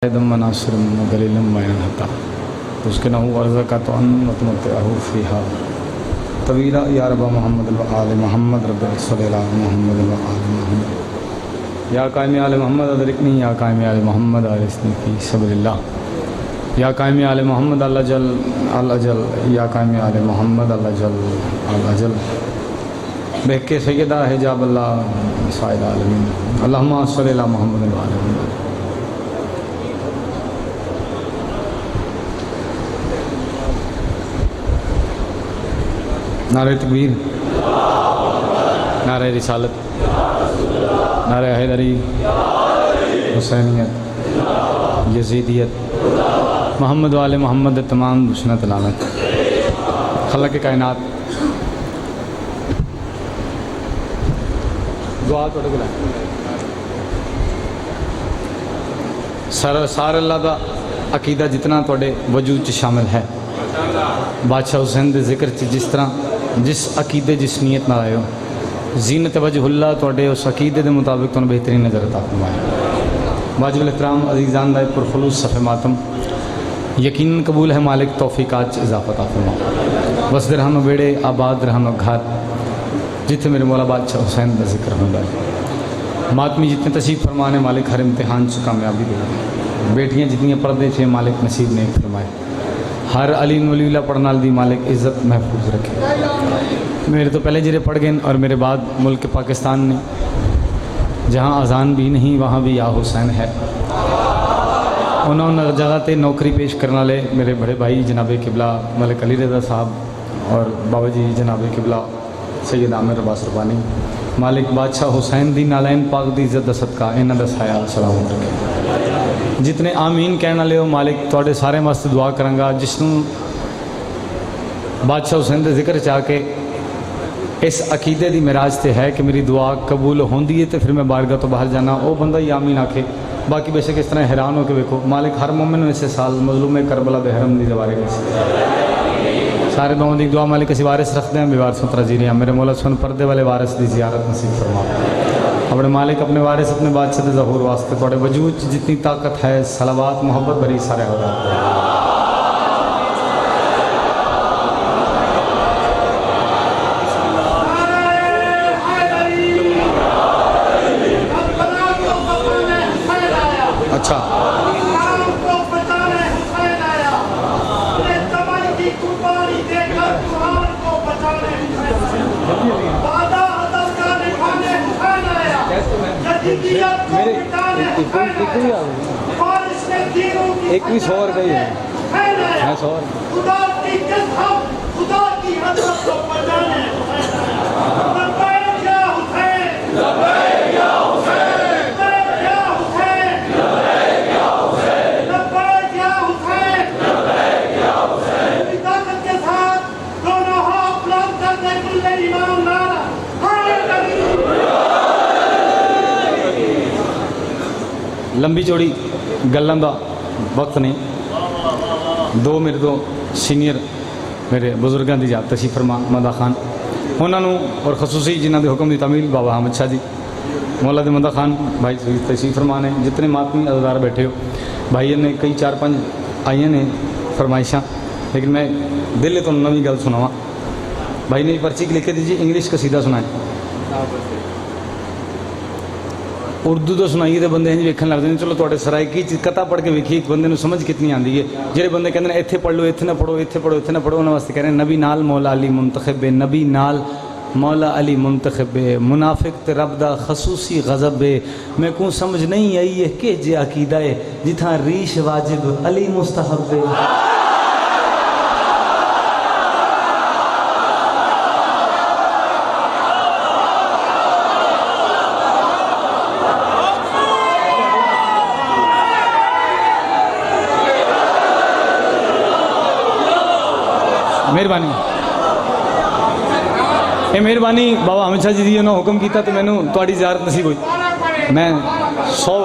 मनासर दलीलता तो उसके नहू अर्ज़ा का तो अनमतमतफ़ीहा तवीला या रब मोहम्मद आल मोहम्मद रब सल्ला मोहम्मद आल मोहम्मद या कायम आल मोहम्मद अदरिकनी या कायम आल मोहम्मद आरिसनी फ़ी सबरिल्लाह या कायम आल मोहम्मद अल अजल या कायम आल मोहम्मद अल अजल बहके सैयदा हिजाब अल्लाह साइद आलमीन अल्लाहुम्मा सल्ली अला मोहम्मद व आले मोहम्मद। नारे तकबीर, नारे रिसालत, नारे हैदरी, हुसैनियत, यजीदियत, मोहम्मद वाले मोहम्मद तमाम दुश्मन लानत। खलक कायनात दुआ थोड़े को सारा अल्लाह का अकीदा जितना थोड़े वजूद च शामिल है। बादशाह हुसैन के जिक्र च जिस तरह जिस अकीदे जिस नीयत ना आए हो जीनत वजहुल्ला थोड़े उस अकीदे के मुताबिक तुम बेहतरीन नज़र अता फरमाए। वाजिब एहतराम अज़ीज़ान दा पुरखुलूस सफ़े मातम यकीन कबूल है मालिक तौफीकात इजाफत अता फरमा। बस रहनो बेड़े आबाद रहनो घर जिथे मेरे मौला बादशाह हुसैन का जिक्र होता है। मातमी जितने तशरीफ़ फरमाने मालिक हर इम्तिहान से कामयाबी दे। बेटियाँ जितनी पर्दे से मालिक नसीब नहीं फरमाए। हर अलीम वलीला पढ़ने वाली दी मालिक इज़्ज़त महफूज रखे। मेरे तो पहले जिरे पढ़ गए और मेरे बाद मुल्क पाकिस्तान ने जहाँ अजान भी नहीं वहाँ भी या हुसैन है। उन्होंने जगह पर नौकरी पेश करने वाले मेरे बड़े भाई जनाब किबला मलिक अली रज़ा साहब और बाबा जी जनाब किबला सैयद आमिर अब्बास रब्बानी मालिक बादशाह हुसैन दी नालैन पाक दी इज़्ज़त सदका इन्हां दा साया सलामत रखे। जितने आमीन कहने वाले हो मालिक थोड़े सारे वास्ते दुआ करांगा। जिसनों बादशाह हुसैन के जिक्र चाह के इस अकीदे की मिराज से है कि मेरी दुआ कबूल होंदी है तो फिर मैं बारगाह तो बाहर जाना वो बंदा ही आमीन आखे। बाकी बेशक इस तरह हैरान हो के वेखो मालिक हर मोमिन में से साल मजलूम करबला बेहरम की दवारे सारे दोनों की दुआ मालिक असी वारिस रखते हैं बेवारसों तरजीरियाँ मेरे मौला सुन पर्दे वाले वारिस की जियारत नसीब फरमा। अपने मालिक अपने वारिस अपने बादशाह के ज़हूर वास्ते थोड़े वजूद जितनी ताकत है सलावात मोहब्बत भरी सारे हो। अच्छा एक भी 100 रुपये ही है 100 लंबी चौड़ी गल्लां दा वक्त नहीं। दो मेरे तो सीनियर मेरे बुजुर्गों की याद तशीफ फरमा मदा खान उन्होंने और खसूसी जिन्हों के हुक्म की तमील बाबा अहमद शाह जी मौला दे मदा खान भाई तशीफ फरमा ने जितने मातमी अदादार बैठे हो भाई ने कई 4-5 आईया ने फरमाइशा लेकिन मैं दिल तो नवी गल सुनावा। भाई ने पर्ची लिखे दीजिए इंग्लिश कसीदा सुनाए उर्दू तो सुनाइए तो बंदे वेखन लगते हैं। चलो थोड़े सराइकी कथा पढ़ के वेखिए एक बंदे को समझ कितनी आती है। जेडे बंदे कहते हैं इत्थे पढ़ लो इत्थे ना पढ़ो इत्थे पढ़ो इत्थे ना पढ़ो उन्होंने वास्ते कह रहे हैं नबी नाल मौला अली मुंतखब नबी नाल मौला अली मुंतखब मुनाफिक ते रब दा खसूसी गज़ब मैं को समझ नहीं आई है कि जे अकीदा है जिथा रीश वाजिब अली मुस्तहब मेहरबानी ये मेहरबानी बाबा अहमद शाह जी दी उन्होंने हुक्म किया तो मैंने थोड़ी ज़ियारत नसीब हुई। मैं 100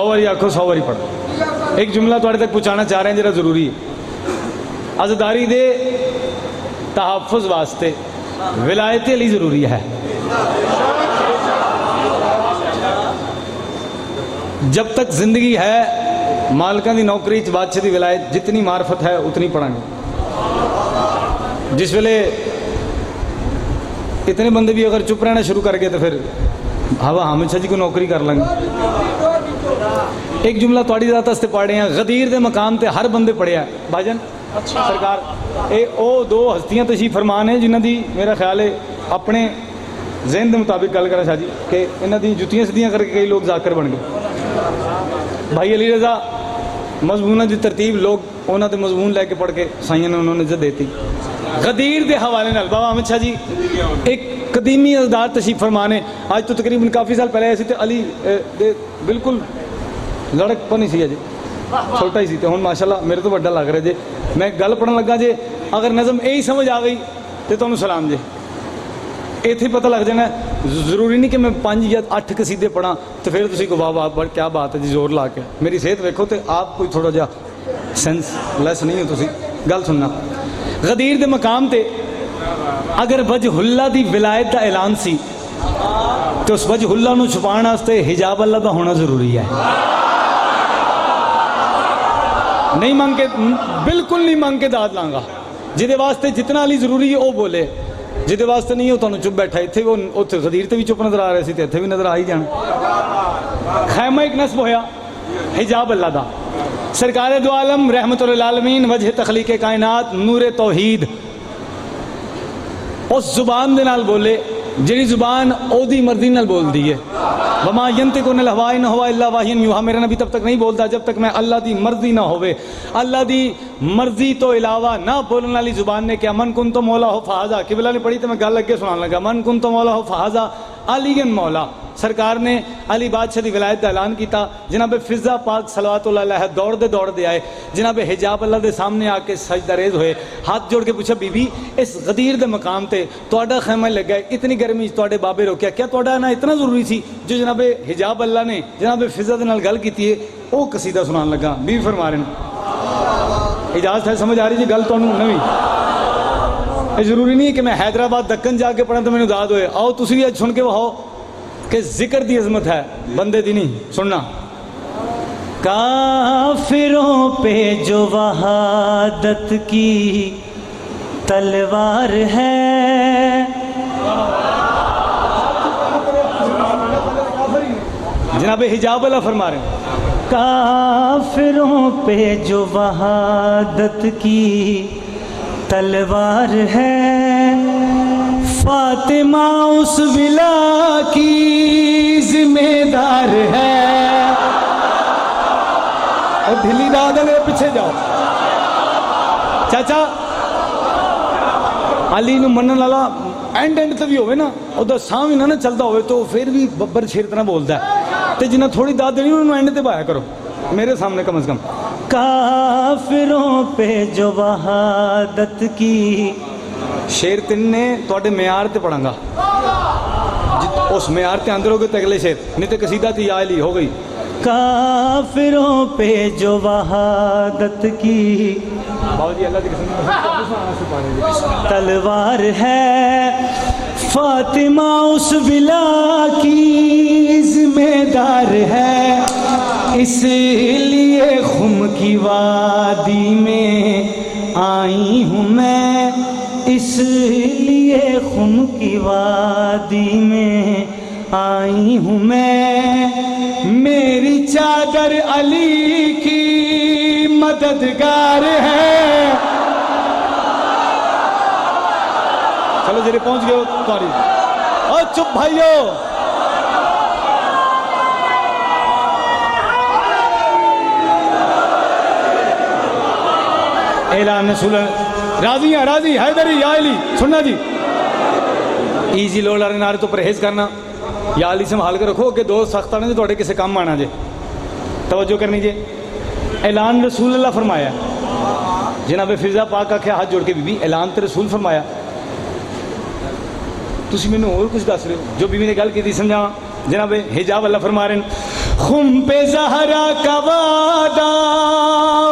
बारी आखो 100 बारी पढ़ एक जुमला थोड़े तक पहुँचाना चाह रहे हैं जरा ज़रूरी है। अज़दारी दे तहफ़्फ़ुज़ वास्ते विलायत अली ज़रूरी है। जब तक जिंदगी है मालकां दी नौकरी च बादशाह दी विलायत जितनी मार्फत है उतनी पढ़ांगे। जिस वेले इतने बंदे भी अगर चुप रहना शुरू कर गए तो फिर हवा हमेशा जी को नौकरी कर लेंगे। एक जुमला थोड़ी ज़्यादा से पढ़ रहे हैं, गदीर के मकाम ते हर बंदे पढ़िया भाजन। अच्छा सरकार ये ओ दो हस्तियां तशीफ फरमान है जिन्हों की मेरा ख्याल है अपने जहन के मुताबिक गल करा शाह जी कि इन्हों दी जुतियां सीधियां करके कई लोग जाकर बन गए। भाई अली रजा मजमून की तरतीब लोग उन्होंने मजमून लैके पढ़ के साइया ने उन्होंने इज्जत देती। गदीर के हवाले नाल बाबा अमित शाह जी एक कदीमी अजदार तशीफ फरमान है। आज तो तकरीबन काफ़ी साल पहले आए थे अली दे बिल्कुल लड़कपन ही सी अजे छोटा ही सी तो हुण माशाअल्लाह मेरे तो बड़ा लग रहा जे। मैं गल पढ़न लगा जे अगर नज़म यही समझ आ गई तो तुहानूं सलाम जे। इत्थे पता लग जाना जरूरी नहीं कि मैं 5 या 8 कसीदे पढ़ा तो फिर तुसीं को वाह वाह क्या बात है जी जोर ला के। मेरी सेहत वेखो तो आप कोई थोड़ा जा सेंस लैस नहीं हो। तुसीं गल सुनना गदीर के मकाम ते अगर वजहुल्ला दी विलायत का ऐलान सी तो उस वजहुल्ला नूं छुपाउण वास्ते हिजाब अल्लाह का होना जरूरी है। नहीं मंग के बिल्कुल नहीं मंग के दाद लांगा। जिहदे वास्ते जितना अली जरूरी है वह बोले, जिहदे वास्ते नहीं हो तुहानूं चुप बैठा। इत्थे वो उत्थे गदीर ते भी चुप नजर आ रहे थे तो इत्थे भी नजर आ ही जाना। खैमा एक नस्ब होया हिजाब अल्लाह दा। सरकार दो आलम रहमतुल आलमीन वजह तखलीक कायनात नूर तौहीद उस जुबान दे नाल बोले जिहड़ी जुबान ओदी मर्जी नाल बोलदी है। वमा यंतिकु अनिल हवा इन हुवा इल्ला वाहियन यूहा। मेरा नबी तब तक नहीं बोलता जब तक मैं अल्लाह दी मर्जी ना होवे। अल्लाह दी मर्जी तो इलावा ना बोलने वाली जुबान ने क्या मन कुन तो मौला हो फहाजा। किबला ने पढ़ी तो मैं गल अगे सुनाने लगा। मन कुन तो मौला हो फहाजा अलीगन मौला। सरकार ने अली बादशाह की विलायत का ऐलान किया। जनाब फिजा पाक सलवातुल्लाह अलैह दौड़ते दौड़ते आए। जनाब हिजाब अल्लाह के सामने आके सजदारेज हुए, हाथ जोड़ के पूछा बीबी इस गदीर के मकाम ते तुहाडा खैमा लगा इतनी गर्मी तुहाडे बाबे रोकिया क्या तुहाडा आना इतना जरूरी सी जो जनाब हिजाब अल्लाह ने जनाब फिजा के नाल गल की है। वो कसीदा सुनान लगा। बीबी फरमा रहे इजाजत है समझ आ रही जी गल तुहानूं नवीं। जरूरी नहीं है कि मैं हैदराबाद दक्कन जाके पढ़ा तो मैंने दाद होए। आओ तुसीं भी अज सुन के वहाओ कि जिक्र की अजमत है बंदे दी नहीं। सुनना काफिरों पे जो वहादत की तलवार है जनाब हिजाब अल्लाह फरमा रहे हैं काफिरों पे जो वहादत की तलवार है फातिमा उस विला की जिम्मेदार है। और ढिली दाद मेरे पीछे जाओ चाचा अली नूं मनण वाला एंड एंड ते भी होवे ना उहदा साह भी ना चलता होवे तो फिर भी बब्बर शेर तरह बोलता है। तो जिन्ना थोड़ी दाद देनी उन्होंने एंड ते पाया करो मेरे सामने कम से कम। काफिरों पे जो वहादत की शेर तीन ने थोड़े म्यार ते पढ़ांगा उस म्यार ते आंदर हो गए तो अगले शेर नहीं तो कसीदा थी या ली हो गई। काफिरों पे जो वहादत की तलवार है फातिमा उस विला की जिम्मेदार है। इसलिए खुम की वादी में आई हूँ मैं इसलिए खुम की वादी में आई हूँ मैं। मेरी चादर अली की मददगार है। चलो जरे पहुंच गए तुम्हारी और चुप भाइयों ऐलान रसूल राजी है राजी हैदरी या अली। सुनना जी ईजी लोड वाले नारे तो परहेज करना या अली संभाल के रखो कि दोस्त सख्त आने जो थोड़े किसी काम आना जे तवज्जो करनी जे। ऐलान रसूल अल्लाह फरमाया जनाब फिजा पाक आख्या हाथ जोड़ के बीबी ऐलान तो रसूल फरमाया तुसी मैनू और कुछ दस रहे हो जो बीबी ने गल की समझा। जनाब हिजाब अल्लाह फरमा रहे खुम पे ज़हरा का वादा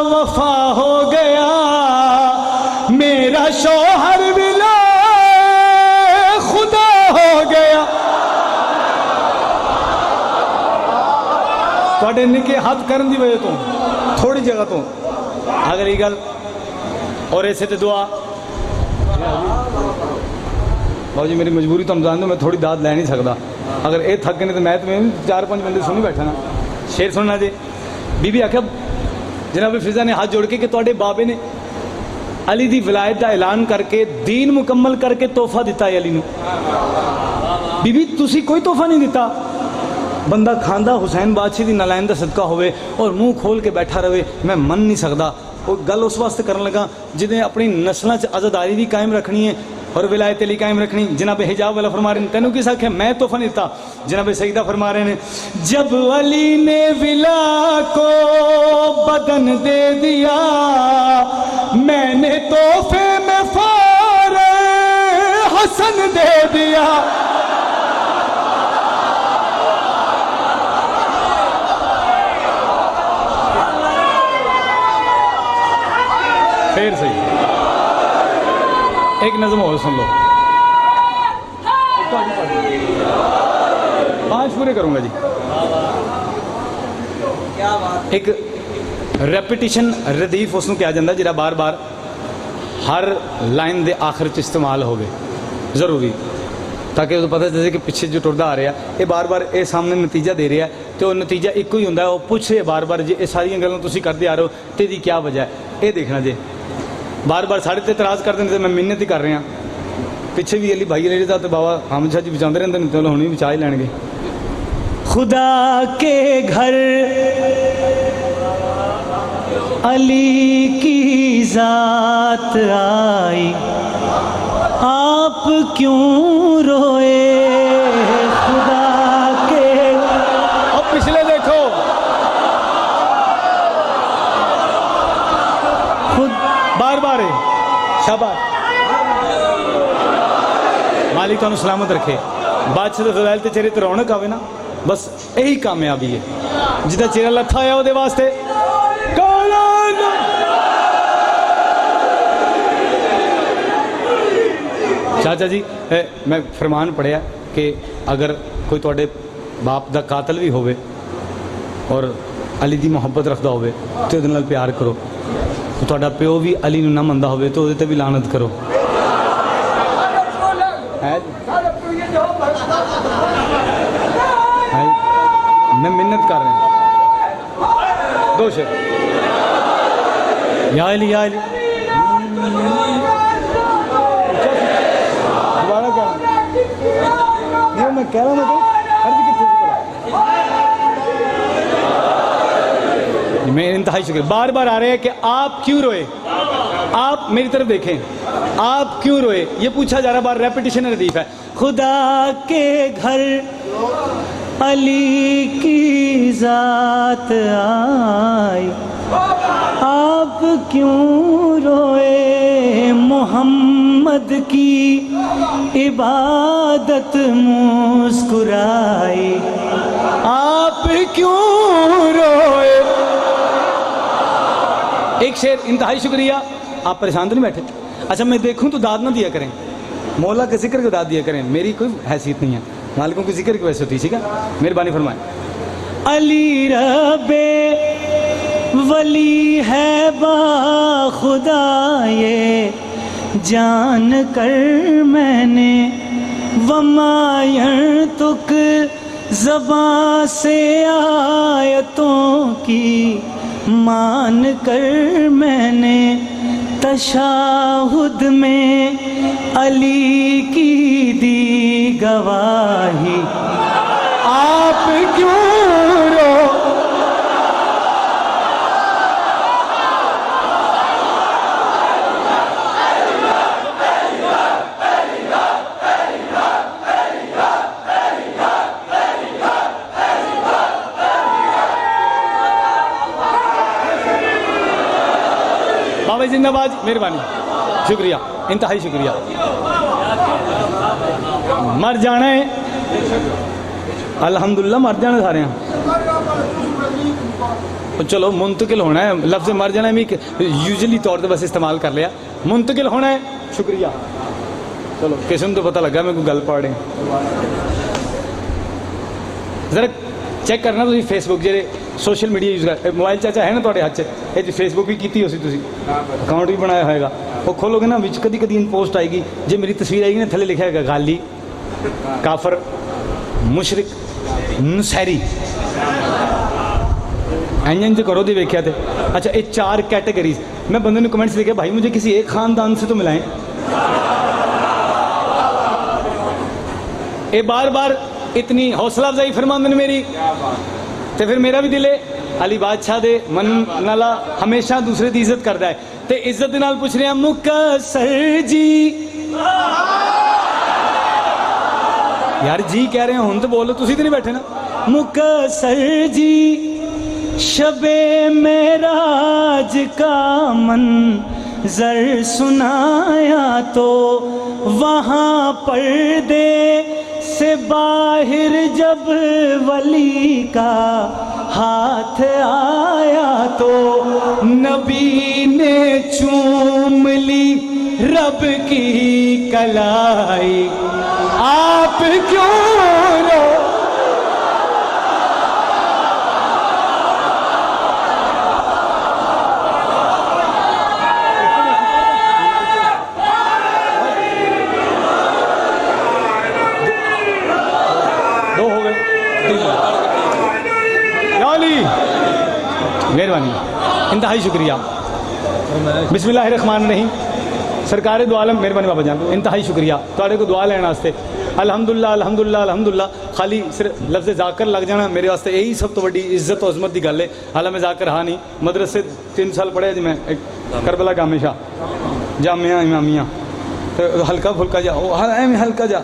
वफा हो गया मेरा शौहर मिला खुदा हो गया। थोड़े जिहाद करन दी वजह तो थोड़ी जगह तो अगली गल और ऐसे तो दुआ बाबू जी मेरी मजबूरी तुम जान दो मैं थोड़ी दाद लै नहीं सकता अगर ये थक गए तो मैं 4-5 बंदे सुनी बैठा ना शेर सुनना जी बीबी आख्या जनाब फिजा ने हाथ जोड़ के कि तुहाडे बाबे ने अली दी विलायत का ऐलान करके दीन मुकम्मल करके तोहफा दिता है अली नूं बीबी तुसी कोई तोहफा नहीं दिता बंदा खांदा हुसैन बादशाह की नालैन का सदका होवे और मुंह खोल के बैठा रहे मैं मन नहीं सकता वो गल उस वास्ते करन लगा जिन्हें अपनी नस्लों च आज़ादारी भी कायम रखनी है और विलायत अली कायम रखनी जनाब हिजाब वाला फरमा रहे हैं तेनों किस आख्या मैं तोहफा नहीं दिता जनाब सईदा फरमा रहे हैं जब अली ने विला को बदन दे दिया मैंने तोहफे में फारे हसन दे दिया फिर सही एक नज़म और सुन लो 5 पूरे करूंगा जी एक रेपिटिशन रदीफ उसनों क्या जाता जिहड़ा बार बार हर लाइन के आखिर च इस्तेमाल होवे जरूरी ताकि उसे पता चले कि पिछे जो टुरदा आ रहा ये बार बार ये सामने नतीजा दे रहा है तो नतीजा एक ही होंगे वो पूछे बार बार जे ये सारिया गल्लां तुसीं करते आ रहे हो तो इसकी क्या वजह है ये देखना जे बार बार साढ़े ते इतराज़ कर देंगे मैं मिन्नत ही कर रहा पिछे भी अली भाई अली तो बाबा हामिद शाह जी बचाते रहते हैं चलो हुणी बचा ही लैणगे खुदा के घर अली की जात आई आप क्यों रोए खुदा के और पिछले देखो खुद बार बार है शाबाश मालिक तुहानू सलामत रखे बादशाह फज़ाइल ते चेहरे ते रौनक आवे ना बस यही कामयाबी है जिदा चेहरा लथा है वो वास्ते चाचा जी मैं फरमान पढ़िया कि अगर कोई तुहाडे बाप दा कातल भी होवे और अली दी मोहब्बत रखता होवे तो उहदे नाल प्यार करो तो तुहाडा प्यो भी अली नूं ना मनदा होवे तो उहदे ते भी लानत करो है मैं मिन्नत कर रहा हूँ 2 शेर या अली दोबारा क्या नहीं मैं कह रहा हूँ मैं इंतहाई शुक्रिया बार बार आ रहे हैं कि आप क्यों रोए आप मेरी तरफ देखें आप क्यों रोए ये पूछा जा रहा बार रेपिटेशन रदीफ है खुदा के घर अली की जात आई आप क्यों रोए मोहम्मद की इबादत मुस्कुराई आप क्यों रोए एक शेर इंतहाई शुक्रिया आप परेशान तो नहीं बैठे अच्छा मैं देखूं तो दाद ना दिया करें मौला के जिक्र को दाद दिया करें मेरी कोई हैसियत नहीं है मालिकों की जिक्र की वैसे होती ठीक है मेहरबानी फरमाएं अली रबे वली है बा खुदा ये जान कर मैंने वमायर तुक ज़बां से आयतों की मान कर मैंने तशाहुद में अली की दी गवाही आप क्यों रो बाबा जिंदाबाद मेहरबानी शुक्रिया इंतहाई शुक्रिया मर जाना है अल्हम्दुलिल्लाह मर जाना सारे तो चलो मुंतकिल होना है लफ्ज़ मर जाना है यूजली तौर पर बस इस्तेमाल कर लिया मुंतकिल होना है शुक्रिया चलो किस्म तो पता लगा मैं कोई गल पढ़ रहे जरा चेक करना तुम फेसबुक जे सोशल मीडिया यूज़ कर मोबाइल चाचा है ना ਤੁਹਾਡੇ ਹੱਥ 'ਚ ਇਹ 'ਚ ਫੇਸਬੁੱਕ ਵੀ ਕੀਤੀ ਹੋਸੀ ਤੁਸੀਂ ਅਕਾਊਂਟ ਵੀ ਬਣਾਇਆ ਹੋਏਗਾ ਉਹ ਖੋਲੋਗੇ ਨਾ ਵਿੱਚ ਕਦੀ ਕਦੀ ਪੋਸਟ ਆਏਗੀ ਜੇ ਮੇਰੀ ਤਸਵੀਰ ਆਏਗੀ ਨਾ ਥੱਲੇ ਲਿਖਿਆ ਹੋਏਗਾ ਗਾਲੀ ਕਾਫਰ मुशरिक नसैरी इंजन जो करो दी वेख्या थे। अच्छा ये 4 कैटेगरीज मैं बंदे ने कमेंट्स लिखे भाई मुझे किसी एक ख़ानदान से तो मिलाएं। ये बार बार इतनी हौसला अफजाई फरमांदे ने मेरी तो फिर मेरा भी दिल है अली बादशाह दे मन नाला हमेशा दूसरे की इज्जत करता है तो इज्जत नाल पूछ रहे हैं मुकसर जी यार जी कह रहे हैं हुन तो बोलो तुसी तो नहीं बैठे ना मुकसर जी शबे मेराज का मंजर सुनाया तो वहाँ पर्दे से बाहर जब वली का हाथ आया तो नबी ने चूम ली रब की कलाई आप क्यों रो दो हो गए मेहरबानी इंतहाई शुक्रिया बिस्मिल्लाहिर्रहमानिर्रहीम सरकार दो आलम मेहरबानी बाबा जान इंतहाई शुक्रिया तुहाडे को दुआ लैन वास्ते अल्हम्दुलिल्लाह अल्हम्दुलिल्लाह अल्हम्दुलिल्लाह खाली सिर्फ लफ्ज़ जाकर लग जाना मेरे वास्ते यही सब तो बड़ी इज्जत और अजमत की गल है। हालांकि मैं जाकर हाँ नहीं मदरसे 3 साल पढ़े जी मैं एक करबला गामेशा जामिया इमामिया तो हल्का फुल्का जा एवं हल्का जा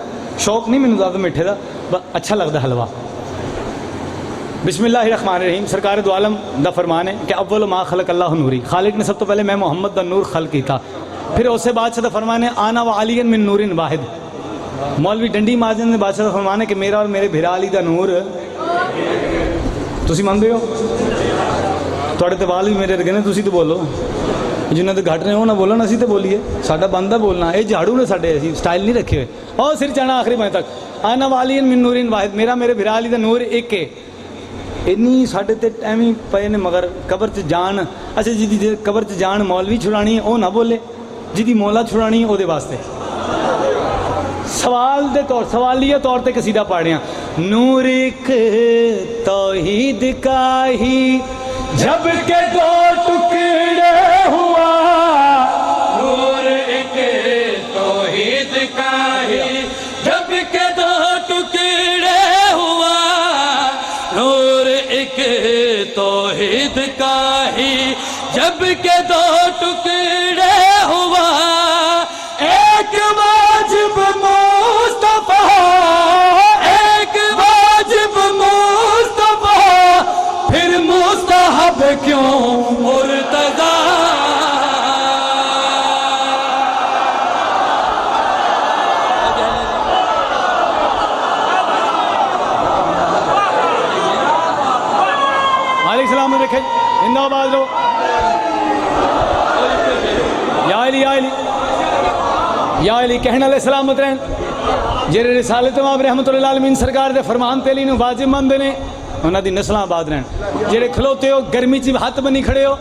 शौक नहीं मैंने ज़्यादा मिठे का अच्छा लगता हलवा। बिस्मिल्लाहिर्रहमानिर्रहीम सरकार दो आलम दा फरमान है कि अव्वल मा खलक अल्लाह नूरी खालिक ने सब तो पहले मैं मोहम्मद दा नूर खल किया फिर उससे बादशाह का फरमान है आना व अलीन मिन नूरिन वाहिद मौलवी डंडी माजन ने बादशाह का फरमान है कि मेरा और मेरे भिरा अली दा नूर तुसी मानते हो थोड़े तो वाल भी मेरे रगे ने तुसी तो बोलो जिन्होंने तो घट ने वो ना बोलन असी तो बोलीए साडा बनदा बोलना ये झाड़ू ने साडे असी स्टाइल नहीं रखे हुए और सिर चाणा आखिरी बजे तक आना व अलीन मिन नूरिन वाहिद मेरा मेरे भिरा अली दा नूर एक है इन्नी साढ़े ते एवं पे ने मगर कबर च जान अच्छा जी कबर च जान मौलवी छुड़ानी है वह ना बोले जिदी मौला छुड़ानी है वो वास्ते सवाल दे तौर सवालिया तौर पे कसीदा पाड़िया नूर एक तौहीद का ही जब के 2 टुकड़े हुआ नूर एक तौहीद का ही जब के 2 टुकड़े हुआ नूर एक तौहीद का ही जब के 2 टुकड़े हुआ एक वाजिब मुस्तफा एक वाजिब मुस्तफा फिर मुस्तहब क्यों मुर्तज़ा सलाम देखे जिंदाबाद लो या अली कहने वाले सलामत रहन जेरे रिसालत इमाम रहमतुल्लाह आलमीन सरकार दे फरमान तेली नूं वाजिब मंनदे ने उन्हां दी नस्लां आबाद रहन जेरे खलोते हो गर्मी च हाथ बनी खड़े हो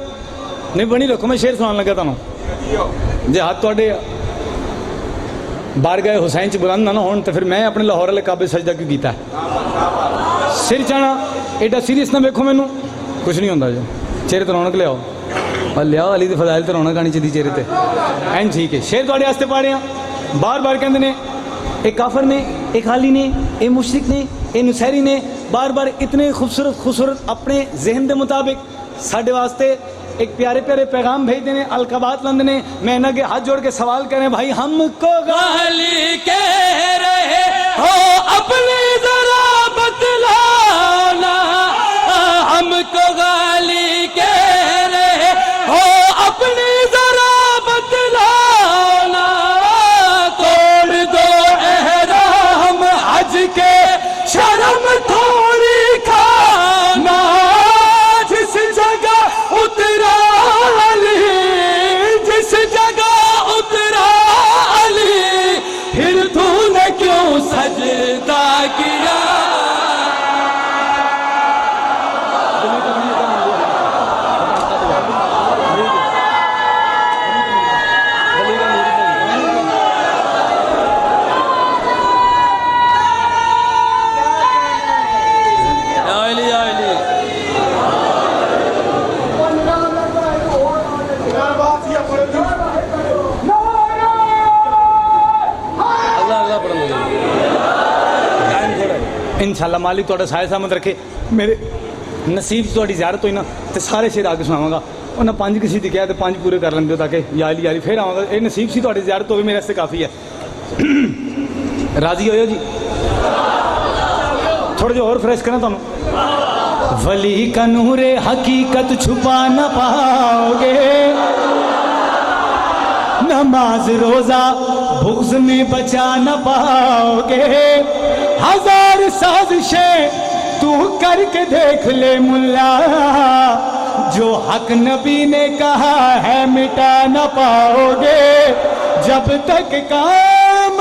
नहीं बनी रखो मैं शेर सुनान लगा तुहानूं जे हाथ तुहाडे बारगाह हुसैन च बुलंद ना होण तो फिर मैं अपने लाहौर वाले काबे सजदा क्यों कीता सिर चाणा एडा सीरियस ना वेखो मैनू कुछ नहीं होंदा जो चेहरे तो रौनक लियाओ और लियाओ अली दी फजाइल तो रौनक आनी चाहिए चेहरे ते एन ठीक है शेर तुहाडे वास्ते पाड़े बार बार कहते ने एक काफर ने एक हाली ने एक मुशरिक ने एक नुसैरी ने बार बार इतने खूबसूरत खूबसूरत अपने जहन के मुताबिक साढ़े वास्ते एक प्यारे प्यारे पैगाम भेजते हैं अलकाबात लंद ने मैं इन्हें के हाथ जोड़ के सवाल करें भाई हमको गाली कह रहे हो अपनी जरा बतलाना हमको गाली कह रहे हो अपनी जरा बतलाना तोड़ दो एहराम हज के शर्म थोड़ी खाना जिस जगह उतरा अली जिस जगह उतरा अली फिर तूने क्यों सजदा किया इंशाअल्लाह मालिक तुहाडा साया सामत रखे। मेरे नसीब तुहाडी ज़ियारत होई ना तो सारे शेर आगे सुनावांगा। उन्हें 5 किसी दी कहा तो 5 पूरे कर लेंदे हो ताकि याली याली फिर आवांगा। ये नसीब सी तुहाडी ज़ियारत होवे मेरे वास्ते काफ़ी है। राजी होयो जी? थोड़ा जो और फ्रेश करना तुहानू। वली का नूरे हकीकत छुपा न पाओगे, नमाज रोजा बुग़्ज़ में बचा न पाओगे। हजार साजिशें तू करके देख ले मुल्ला, जो हक नबी ने कहा है मिटा न पाओगे। जब तक काम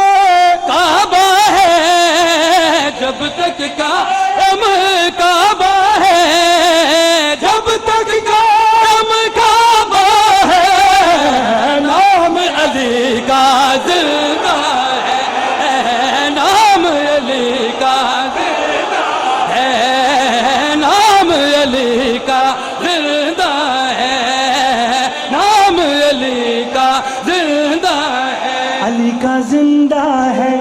काबा है, जब तक काम काबा है, जब तक काम काबा है, नाम अली का जिंदा है, नाम अली का जिंदा है, नाम अली का जिंदा है, नाम अली का जिंदा है, अली का जिंदा है।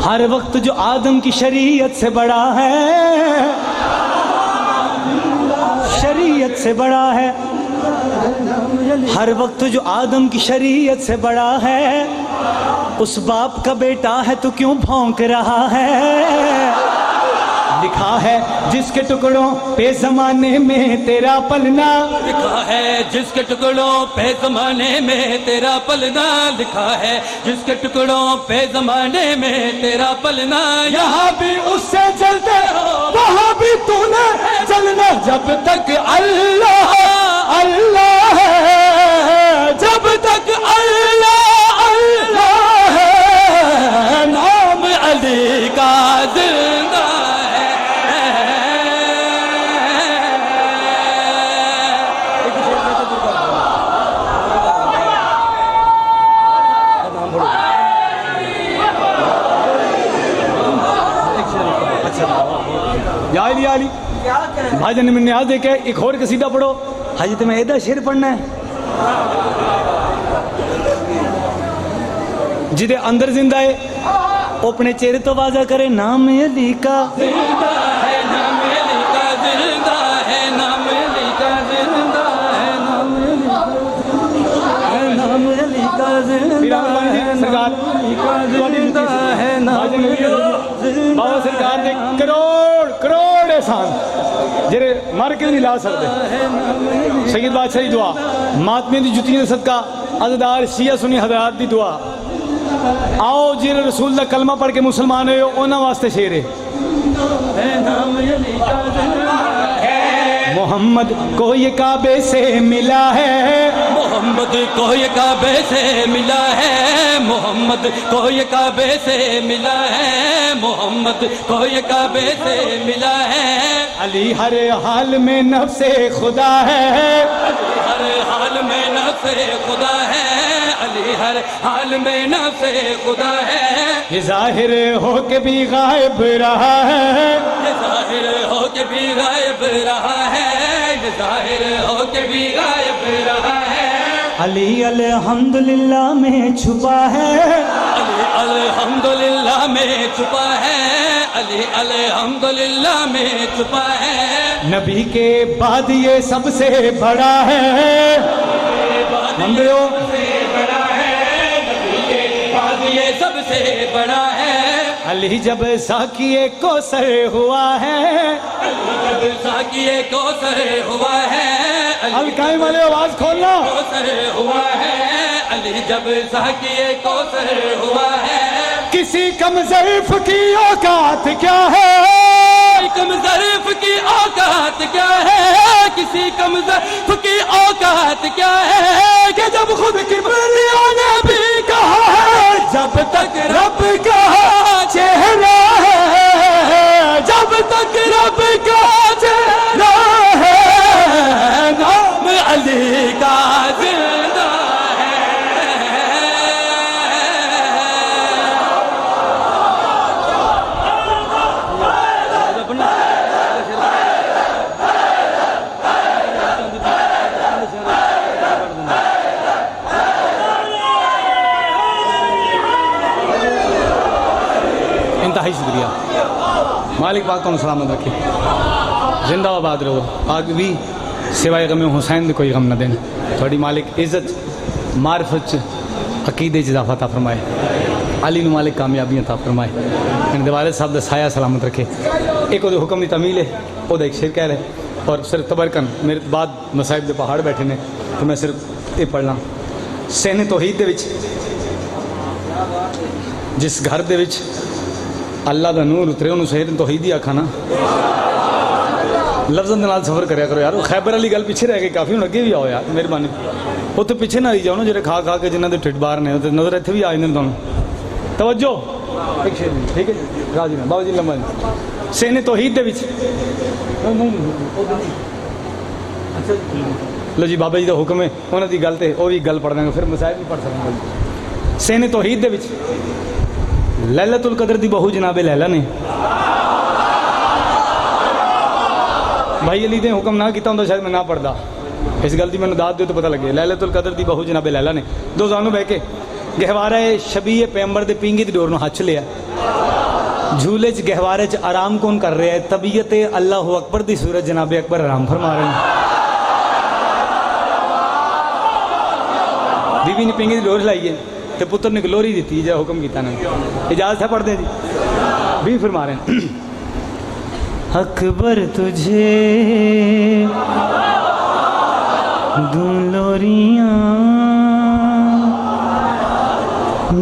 हर वक्त जो आदम की शरीयत से बड़ा है, शरीयत से बड़ा है। हर वक्त जो आदम की शरीयत से बड़ा है, उस बाप का बेटा है तो क्यों भौंक रहा है। लिखा है जिसके टुकड़ों पे जमाने में तेरा पलना, लिखा है जिसके टुकड़ों पे जमाने में तेरा पलना, लिखा है जिसके टुकड़ों पे जमाने में तेरा पलना। यहाँ भी उससे चलते हो वहाँ भी तूने चलना। जब तक अल्लाह अल्लाह है, जब तक अल्लाह अल्लाह है, नाम अली का जिंदा है। याली भाजन ने मैंने आज देखा एक और कसीदा पढ़ो। हाजी तुम्हें एदा शेर पढ़ना है जिदे अंदर जिंदा है, वो अपने चेहरे तो वाजा करे नाम अली का जिंदा है, नाम अली का जिंदा है, नाम अली का जिंदा है, नाम अली का जिंदा है, सरकार जिंदा है, नाम बाबा सरकार ने करोड़ एहसान जेरे मर के नहीं ला सकते। सैयद बादशाह की दुआ, मातमिया की जुतियां सदका, अज़दार शिया सुनी हज़रात की दुआ। आओ जिन्हें रसूल का कलमा पढ़ के मुसलमान हो उन्होंने वास्ते शेर है। मोहम्मद को ये काबे से मिला है, मोहम्मद को ये काबे से मिला है, मोहम्मद को ये काबे से मिला है, मोहम्मद को ये काबे से मिला है। अली हर हाल में नफ्से खुदा है, हर हाल में नफ्से खुदा है, अली हर हाल में नफ्से खुदा है। ये जाहिर हो के भी गायब रहा है, ये जाहिर हो के भी गायब रहा है, ये जाहिर हो के भी गायब रहा है। अली अल्हम्दुलिल्लाह में छुपा है, अली अल्हम्दुलिल्लाह में छुपा है, अली अल्हम्दुलिल्लाह में छुपा है। नबी के बाद ये सबसे बड़ा है, मंदिरों ये सबसे बड़ा है। अली जब साकिए को सर हुआ है, जब साकिए को सर हुआ है, अलकाई वाले आवाज खोलना, को सर हुआ है, अली जब साकिए को सर हुआ है। किसी कम ज़रीफ की औकात क्या है, कम ज़रीफ की औकात क्या है, किसी कम ज़रीफ की औकात क्या है, कि जब खुद किबरिया ने भी कहा है, जब तक रब का चेहरा है, जब तक रब का चेहरा है, नाम अली का जिंदा है। इंतहाई शुक्रिया। मालिक पाक तुम सलामत रखे, जिंदाबाद रहो। आगे भी सिवाय गम हुसैन दे कोई गम न देन। थोड़ी मालिक इज्जत मारफत अकीदे इजाफा ता फरमाए, अली नू मालिक कामयाबियां ता फरमाए, इनके वालिद साहब का साया सलामत रखे। एक वो हुक्म की तमील है, वह एक शेर कह रहे और सिर्फ तबरकन मेरे बाद मसाहिब के पहाड़ बैठे ने तो मैं सिर्फ ये पढ़ना। सहने तौहीद दे विच जिस घर दे विच अल्लाह का नूर उतरे उन्होंने सहने तौहीद ही आखा ना। लफ्ज़ों के नाल सफ़र कराया करो यार। खैबर वाली गल पीछे रह गई काफ़ी, हूँ अगे भी आओ यार मेहरबानी। उत्थे पिछे ना आई जाओ ना, जो खा खा के जिन्होंने ढिड बाहर ने नज़र इतने भी आ जाते तुम। तवज्जो एक शेर ठीक है जी, राजी ना बाबा जी लम्बा जी। सहने तौहीद दे विच लो जी बाबा जी का हुक्म है, उन्होंने गल तो वह भी गल पढ़ देंगे, फिर मसाइल भी पढ़ सकेंगे। सहने तौहीद दे विच लैलतुल कदर दी बहू जनाबे लैला ने भाई अली ने हुक्म ना किया होंदा शायद मैं ना पढ़दा। इस गल की मैंने दाद दो तो पता लगे। लैलतुल कदर दी बहू जनाबे लैला ने दो जानू बह के गहवारे शबीए पैगंबर दे पींगी दी डोर नूं हथ लिया। झूले च गहवारे च आराम कौन कर रहा है? तबीयत अल्लाह अकबर दी सूरत जनाबे अकबर आराम फरमा रहे हैं। बीबी ने पींगी दी डोर लाई है तो पुत्र ने गलोरी दी जो हुक्म किया ना। इजाजत है पढ़ते जी भी फरमा रहे हैं। अकबर तुझे दूं लोरियां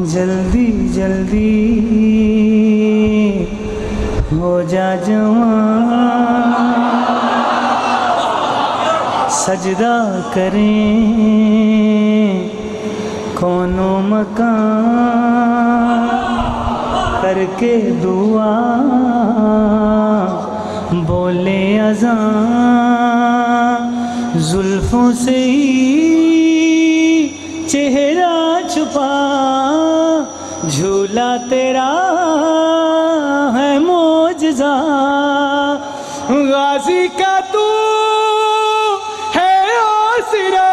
जल्दी जल्दी हो जा जवां, सजदा करें कोनो मकान करके दुआ बोले अज़ान, जुल्फों से ही चेहरा छुपा झूला तेरा है मोजज़ा, गाजी का तू है आसरा,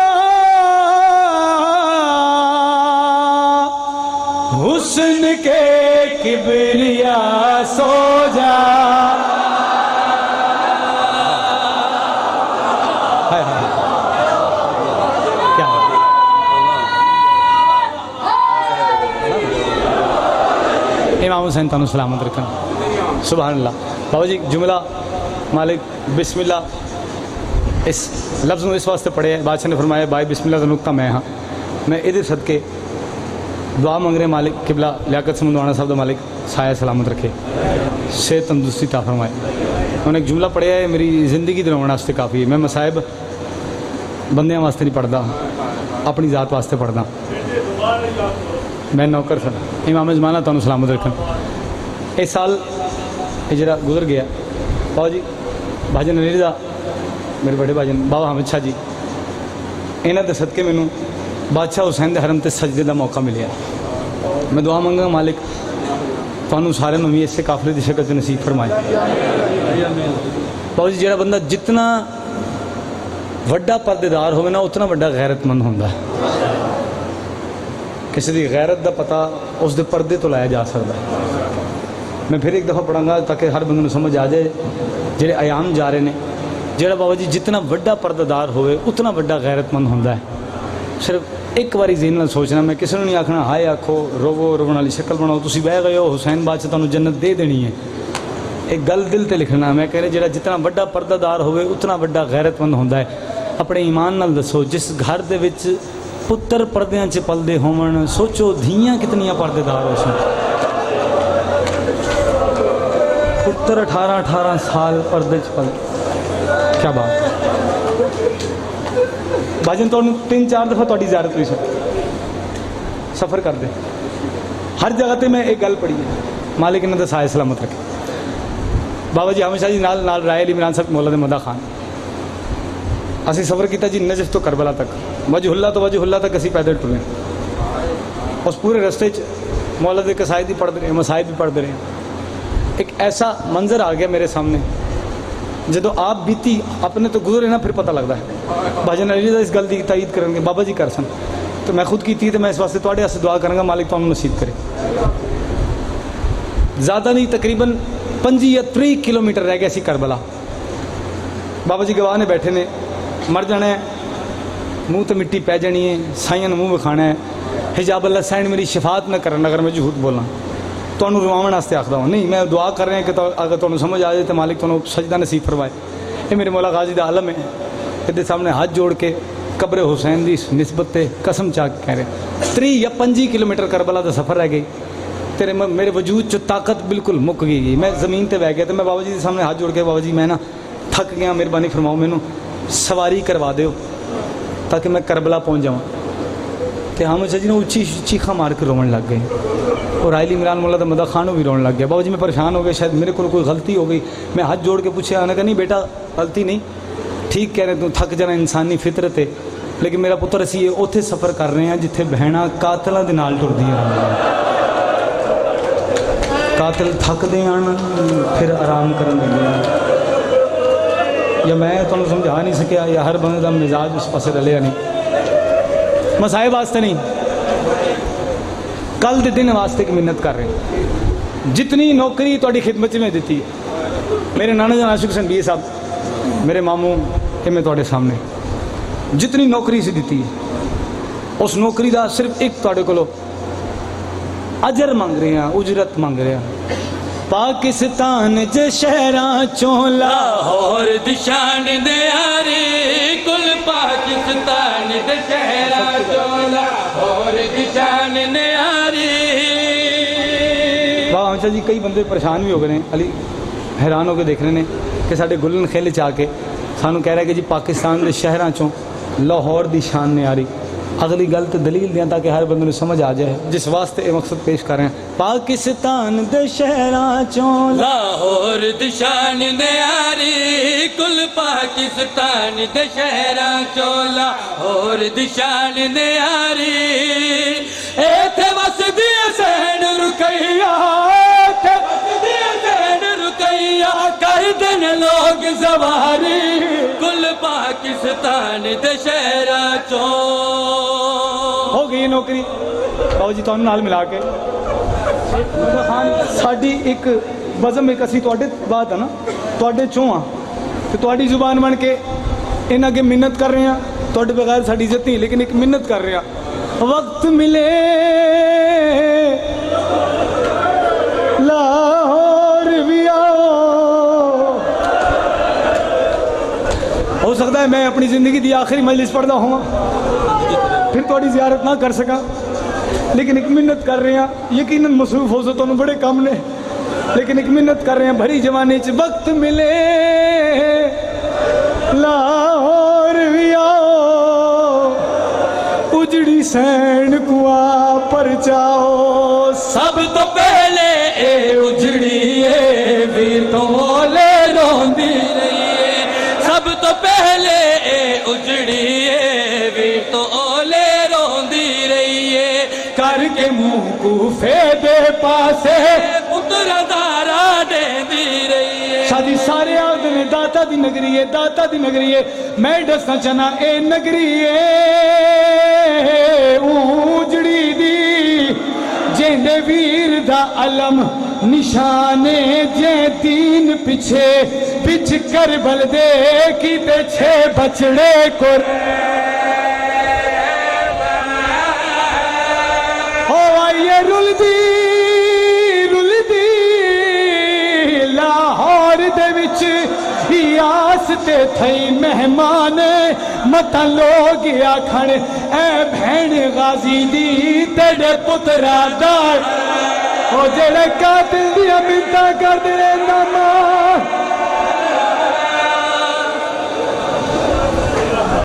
हुस्न के किबरिया सो जा। क्या इमाम हुसैन तानू सलामत रखना। सुभान अल्लाह। बाबा जी जुमला मालिक बिस्मिल्लाह इस लफ्ज़ में इस वास्ते पढ़े बादशाह ने फरमाया भाई बिस्मिल्लाह का नुक्ता मैं हाँ, मैं ये सदके दुआ मंग रहे मालिक किबला लियाकत समंदवाना साहब का मालिक साया सलामत रखे, सेहत तंदुरुस्ती ता फरमाए। उन्हें एक जुमला पढ़िया है मेरी ज़िंदगी दिलाने वास्ते काफ़ी है। मैं मसाहिब बंदियां वास्ते नहीं पढ़ता, अपनी ज़ात वास्ते पढ़दा। मैं नौकर सा इमाम जमाना तुहानू सलामत रखन। इस साल ये जरा गुजर गया बाबा जी भाजन अली दा मेरे बड़े भाजन बाबा हामिद शाह जी, इन्हां दे सदके मैनू बादशाह हुसैन दे हरम ते सजदे का मौका मिले। मैं दुआ मंगा मालिक तुहानू सारे भी इस काफिले की शक्ल नसीब फरमाए। बाबा जी जो बंदा जितना वड्डा पर्देदार होवे ना उतना वड्डा गैरतमंद होंदा है। किसी की गैरत का पता उसके पर्दे तो लाया जा सकता है। मैं फिर एक दफ़ा पढ़ांगा ताकि हर बंदे समझ आ जाए जेडे आयाम जा रहे हैं। जोड़ा बाबा जी जितना वड्डा पर्देदार होवे उतना वड्डा गैरतमंद होंदा है। सिर्फ एक बारी ज़हन नाल सोचना, मैं किसी को नहीं आखना हाय आखो रोवो रोवन वाली शक्ल बनाओ, तुसीं बह गए हो हुसैन बादशाह तुहानू जन्नत दे देनी है। एक गल दिल ते लिखना। मैं कह रहा जो जितना वड्डा पर्दादार होवे उतना वड्डा गैरतमंद होंदा है। अपने ईमान नाल दसो जिस घर दे विच पुत्र पर्दियां च पलदे होवन, सोचो धीयां कितनियां पर्देदार हो सन। पुत्र 18-18 साल पर्दे च पल, क्या बात। भाजन तो 3-4 दफ़ा तुहाडी ज़ियारत हुई सफ़र कर दे हर जगह पर। मैं एक गल पढ़ी है मालिक इन्हां दा साया सलामत रखे। बाबा जी हमेशा जी नाल नाल राय अली इमरान साहब मौला दे मदा खान असी सफ़र किया जी नजफ तो करबला तक, वजहुल्ला तो वजहुल्ला तक असी पैदल टुरे। उस पूरे रस्ते मौला दे कसायद भी पढ़ते रहे, मसाइब भी पढ़ते रहे। एक ऐसा मंजर आ गया मेरे सामने जो आप बीती अपने तो गुजरे ना फिर पता लगता है। भाजन अली इस गल की तायद करेंगे बाबा जी कर सन, तो मैं खुद की तो मैं इस वास्ते तुहाडे वास्ते दुआ करूँगा मालिक तुहानू नसीब करे। ज़्यादा नहीं, तकरीबन 25 या 30 किलोमीटर रह गया सी करबला। बाबा जी गवाह ने बैठे ने, मर जाना है, मूँह तो मिट्टी पै जानी है, साइयां ने मूँह विखाना है, हिजाब अल्लाह सैन मेरी शिफात न करना अगर मैं झूठ बोलना, तो रुवावन वास्ते आखदा हूँ। नहीं, मैं दुआ कर रहा कि अगर तुहानू समझ आ जाए तो मालिक तुहानू सजदा नसीब फरमाए। ये मेरे मौला गाजी दा आलम है, ये सामने हाथ जोड़ के कब्र हुसैन की निस्बत से कसम चा के कह रहे 30 या 25 किलोमीटर करबला का सफ़र रह गई। तेरे मेरे वजूद चो ताकत बिल्कुल मुक गई, मैं ज़मीन पर बह गया। तो मैं बाबा जी के सामने हाथ जोड़ के, बाबा जी मैं ना थक गया, मेहरबानी फरमाओ मैनू सवारी करवा दो ताकि मैं करबला पहुँच जाऊँ। तो हम जी ने उच्ची चीखा मार के रोवन लग गए, और आइली इमरान मोला तो मदा खानों भी रोने लग गया। बाबा जी मैं परेशान हो गया, शायद मेरे को कोई गलती हो गई। मैं हाथ जोड़ के पूछा, उन्होंने कहा नहीं बेटा गलती नहीं, ठीक कह रहे, तू थक जाना, इंसानी फितरत है, लेकिन मेरा पुत्र असी उत्थे सफ़र कर रहे हैं जिथे बहना कातलों के नाल टुरदियां रहंदियां। कातिल थकते हैं फिर आराम करन लगे, या मैं तुहानू समझा नहीं सकिया, या हर बंदे का मिजाज उस पासे रलिया नहीं। मसाए वास्ते नहीं, कल के दिन वास्ते की मिन्नत कर रहे हैं। जितनी नौकरी तुहाडी खिदमत में दी, मेरे नाना जान आशिक हुसैन बीए साहब मेरे मामू ये मैं तुहाडे सामने जितनी नौकरी से दी, उस नौकरी का सिर्फ एक तुहाडे कोलों अजर मंग रहे हैं, उजरत मंग रहे हैं। पाकिस्तान जे शहरां चों लाहौर दिशान दे यारी, कुल पाकिस्तान दे शहरां चों लाहौर दिशान दे यारी। वाह अच्छा जी, कई बंदे परेशान भी हो गए हैं, अली हैरान होकर देख रहे हैं कि साढ़े गुलन खेले च आके सानू कह रहा है कि जी पाकिस्तान के शहरों चों लाहौर की शान ने आ रही। अगली गल तो दलील दें ताकि हर बंदे समझ आ जाए, जिस वास्ते ये मकसद पेश कर रहे हैं। पाकिस्तान दे शहरां चों लाहौर दी शान दे यारी, कुल पाकिस्तान दे शहरां चों लाहौर दी शान दे यारी। एथे वसदी हुसैन रुकैया, एथे वसदी हुसैन रुकैया, कर देन लोग सवारी, कुल पाकिस्तान दे शहरां चों। हो गई नौकरी बाबू जी तुहानू नाल मिला के खान साडी एक बज़म एक असी तुहाडे बात है ना तुहाडे चों हाँ, तो तुहाडी जुबान बन के इन अगे मिन्नत कर रहे हैं। तुहाडे बगैर साडी इज्जत नहीं, लेकिन एक मिन्नत कर रहे हैं। वक्त मिले लाहौर भी आओ। हो सकता है मैं अपनी ज़िंदगी की आखिरी मजलिस पढ़दा हुआ, फिर थोड़ी ज़ियारत ना कर सका, लेकिन एक मिन्नत कर रहे हैं। यकीनन मसरूफ हो सो तो बड़े कम ने, लेकिन एक मिन्नत कर रहे हैं भरी जवानी च। वक्त मिले लाहौर भी आओ, उजड़ी सैन कुआ पर जाओ। सब तो पहले ए उजड़ी ए वीर तो ओले रोंदी रही है, सब तो पहले ए उजड़ी ए वीर तो ओले रोंदी रही है। करके मुंह कूफे दे पासे पुत्र दारा देंदी रही है। शादी सारे आदि ने दाता दी नगरी है, दाता दी नगरी है। मैं दसना चाहना ए नगरी है उजड़ी दी, जेंदे वीर दा अलम निशाने जे तीन पिछे पिछ कर बल दे की ते छे बचड़े को हो आइए रुलदी रुलदी लाहौर दे विच यास ते थई मेहमान मत लोग आखण ए भैन गाजी दी तेरे पुत्रा दा ओ जेड़े कातिल दी मिन्नतां करदे ने ना